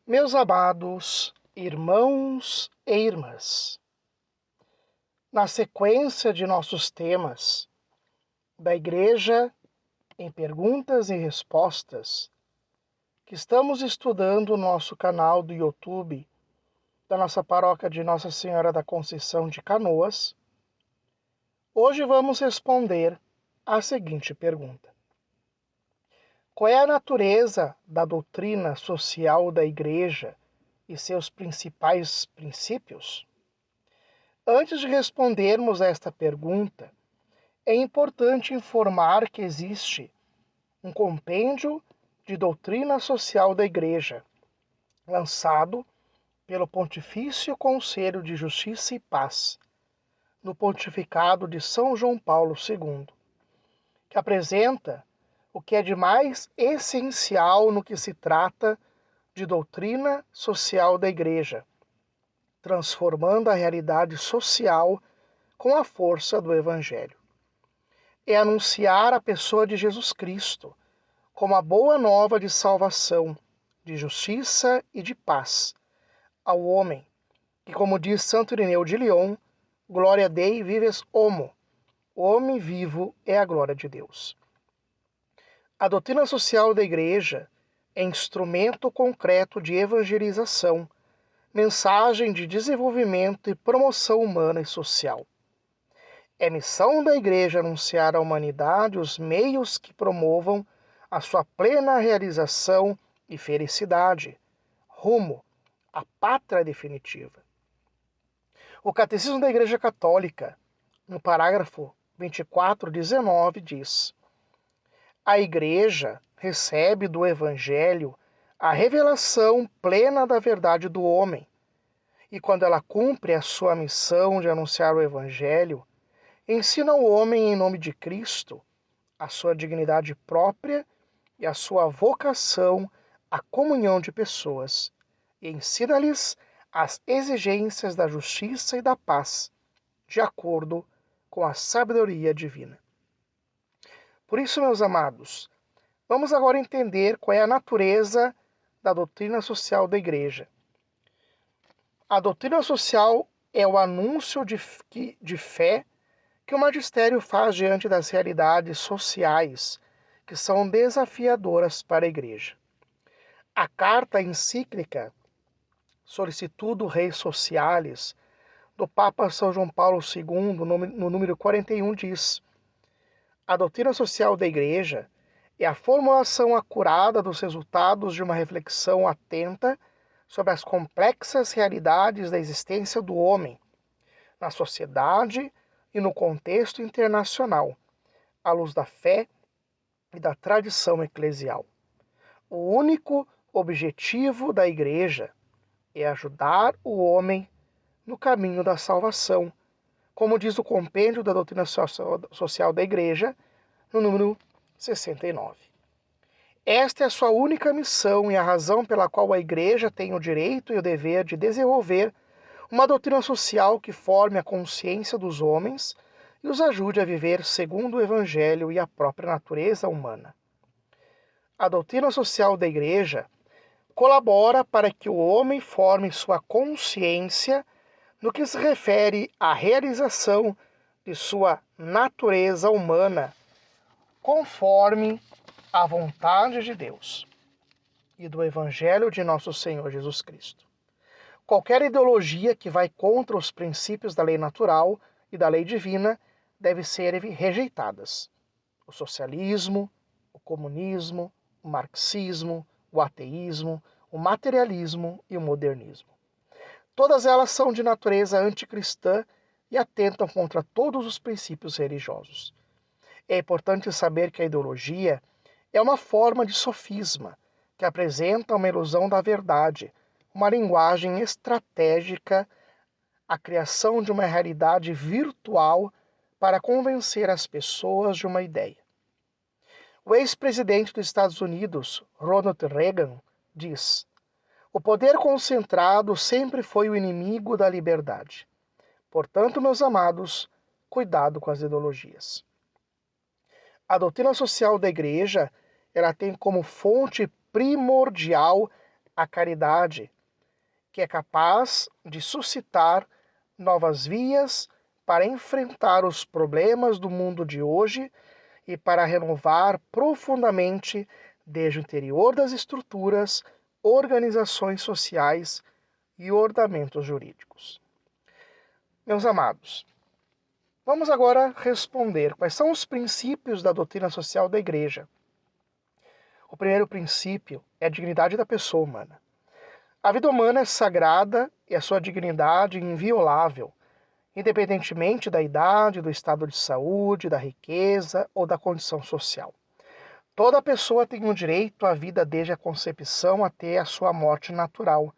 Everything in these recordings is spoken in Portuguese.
Meus amados irmãos e irmãs, na sequência de nossos temas da Igreja em Perguntas e Respostas, que estamos estudando no nosso canal do YouTube da nossa paróquia de Nossa Senhora da Conceição de Canoas, hoje vamos responder à seguinte pergunta: qual é a natureza da doutrina social da Igreja e seus principais princípios? Antes de respondermos a esta pergunta, é importante informar que existe um compêndio de doutrina social da Igreja, lançado pelo Pontifício Conselho de Justiça e Paz, no Pontificado de São João Paulo II, que apresenta o que é de mais essencial no que se trata de doutrina social da Igreja, transformando a realidade social com a força do Evangelho. É anunciar a pessoa de Jesus Cristo como a boa nova de salvação, de justiça e de paz ao homem, que, como diz Santo Irineu de Lyon, Gloria Dei vives homo, o homem vivo é a glória de Deus. A doutrina social da Igreja é instrumento concreto de evangelização, mensagem de desenvolvimento e promoção humana e social. É missão da Igreja anunciar à humanidade os meios que promovam a sua plena realização e felicidade, rumo à pátria definitiva. O Catecismo da Igreja Católica, no parágrafo 2419, diz: a Igreja recebe do Evangelho a revelação plena da verdade do homem, e quando ela cumpre a sua missão de anunciar o Evangelho, ensina ao homem em nome de Cristo a sua dignidade própria e a sua vocação à comunhão de pessoas, e ensina-lhes as exigências da justiça e da paz, de acordo com a sabedoria divina. Por isso, meus amados, vamos agora entender qual é a natureza da doutrina social da Igreja. A doutrina social é o anúncio de fé que o magistério faz diante das realidades sociais que são desafiadoras para a Igreja. A carta encíclica Solicitudo Rei Socialis, do Papa São João Paulo II, no número 41, diz: a doutrina social da Igreja é a formulação acurada dos resultados de uma reflexão atenta sobre as complexas realidades da existência do homem, na sociedade e no contexto internacional, à luz da fé e da tradição eclesial. O único objetivo da Igreja é ajudar o homem no caminho da salvação, como diz o compêndio da doutrina social da Igreja, no número 69. Esta é a sua única missão e a razão pela qual a Igreja tem o direito e o dever de desenvolver uma doutrina social que forme a consciência dos homens e os ajude a viver segundo o Evangelho e a própria natureza humana. A doutrina social da Igreja colabora para que o homem forme sua consciência no que se refere à realização de sua natureza humana, conforme a vontade de Deus e do Evangelho de nosso Senhor Jesus Cristo. Qualquer ideologia que vai contra os princípios da lei natural e da lei divina deve ser rejeitadas. O socialismo, o comunismo, o marxismo, o ateísmo, o materialismo e o modernismo. Todas elas são de natureza anticristã e atentam contra todos os princípios religiosos. É importante saber que a ideologia é uma forma de sofisma que apresenta uma ilusão da verdade, uma linguagem estratégica, a criação de uma realidade virtual para convencer as pessoas de uma ideia. O ex-presidente dos Estados Unidos, Ronald Reagan, diz: o poder concentrado sempre foi o inimigo da liberdade. Portanto, meus amados, cuidado com as ideologias. A doutrina social da Igreja, ela tem como fonte primordial a caridade, que é capaz de suscitar novas vias para enfrentar os problemas do mundo de hoje e para renovar profundamente, desde o interior das estruturas, organizações sociais e ordenamentos jurídicos. Meus amados, vamos agora responder quais são os princípios da doutrina social da Igreja. O primeiro princípio é a dignidade da pessoa humana. A vida humana é sagrada e a sua dignidade inviolável, independentemente da idade, do estado de saúde, da riqueza ou da condição social. Toda pessoa tem o direito à vida desde a concepção até a sua morte natural,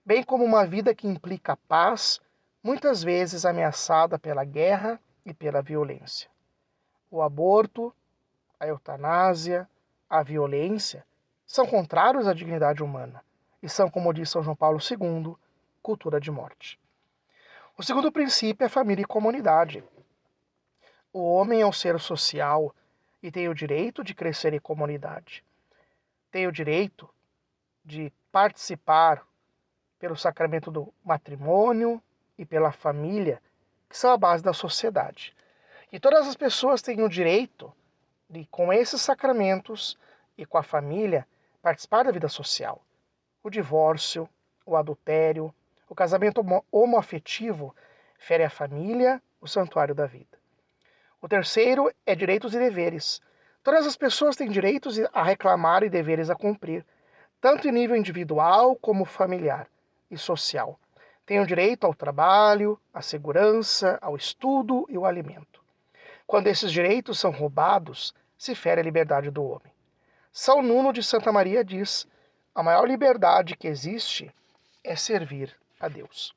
bem como uma vida que implica paz, muitas vezes ameaçada pela guerra e pela violência. O aborto, a eutanásia, a violência são contrários à dignidade humana e são, como diz São João Paulo II, cultura de morte. O segundo princípio é família e comunidade. O homem é um ser social e tem o direito de crescer em comunidade. Tem o direito de participar pelo sacramento do matrimônio e pela família, que são a base da sociedade. E todas as pessoas têm o direito de, com esses sacramentos e com a família, participar da vida social. O divórcio, o adultério, o casamento homoafetivo fere a família, o santuário da vida. O terceiro é direitos e deveres. Todas as pessoas têm direitos a reclamar e deveres a cumprir, tanto em nível individual como familiar e social. Têm o direito ao trabalho, à segurança, ao estudo e ao alimento. Quando esses direitos são roubados, se fere a liberdade do homem. São Nuno de Santa Maria diz: a maior liberdade que existe é servir a Deus.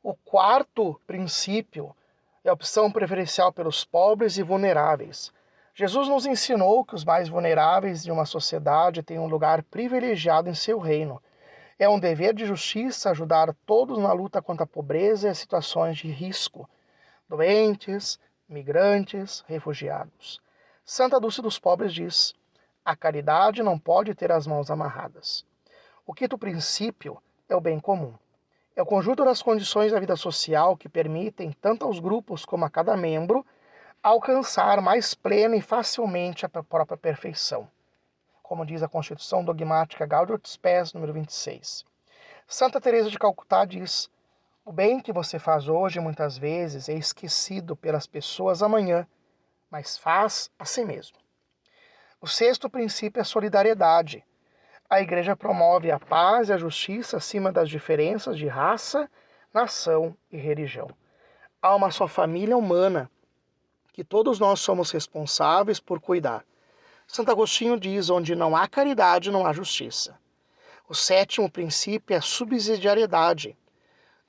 O quarto princípio é a opção preferencial pelos pobres e vulneráveis. Jesus nos ensinou que os mais vulneráveis de uma sociedade têm um lugar privilegiado em seu reino. É um dever de justiça ajudar todos na luta contra a pobreza e as situações de risco, doentes, migrantes, refugiados. Santa Dulce dos Pobres diz: a caridade não pode ter as mãos amarradas. O quinto princípio é o bem comum. É o conjunto das condições da vida social que permitem, tanto aos grupos como a cada membro, alcançar mais plena e facilmente a própria perfeição. Como diz a Constituição Dogmática Gaudium et Spes, número 26. Santa Teresa de Calcutá diz: o bem que você faz hoje muitas vezes é esquecido pelas pessoas amanhã, mas faz a si mesmo. O sexto princípio é a solidariedade. A Igreja promove a paz e a justiça acima das diferenças de raça, nação e religião. Há uma só família humana que todos nós somos responsáveis por cuidar. Santo Agostinho diz: onde não há caridade, não há justiça. O sétimo princípio é a subsidiariedade.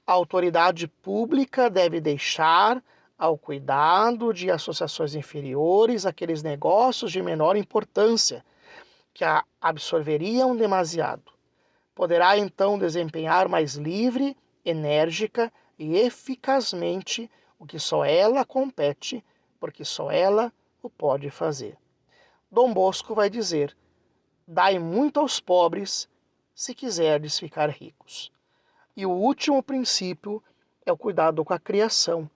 A autoridade pública deve deixar ao cuidado de associações inferiores aqueles negócios de menor importância que a absorveriam demasiado. Poderá então desempenhar mais livre, enérgica e eficazmente o que só ela compete, porque só ela o pode fazer. Dom Bosco vai dizer: dai muito aos pobres, se quiserdes ficar ricos. E o último princípio é o cuidado com a criação.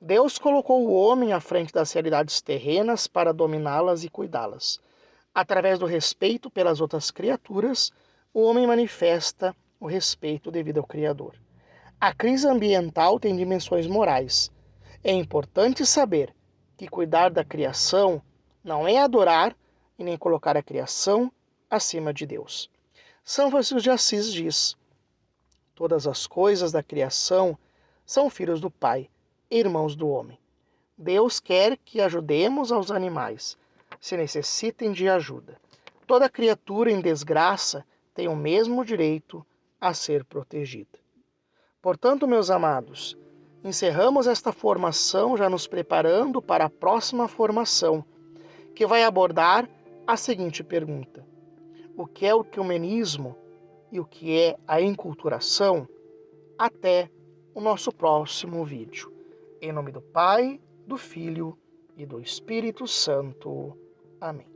Deus colocou o homem à frente das realidades terrenas para dominá-las e cuidá-las. Através do respeito pelas outras criaturas, o homem manifesta o respeito devido ao Criador. A crise ambiental tem dimensões morais. É importante saber que cuidar da criação não é adorar e nem colocar a criação acima de Deus. São Francisco de Assis diz: todas as coisas da criação são filhos do Pai, irmãos do homem. Deus quer que ajudemos aos animais, se necessitem de ajuda. Toda criatura em desgraça tem o mesmo direito a ser protegida. Portanto, meus amados, encerramos esta formação já nos preparando para a próxima formação, que vai abordar a seguinte pergunta: o que é o ecumenismo e o que é a enculturação? Até o nosso próximo vídeo. Em nome do Pai, do Filho e do Espírito Santo. Amém.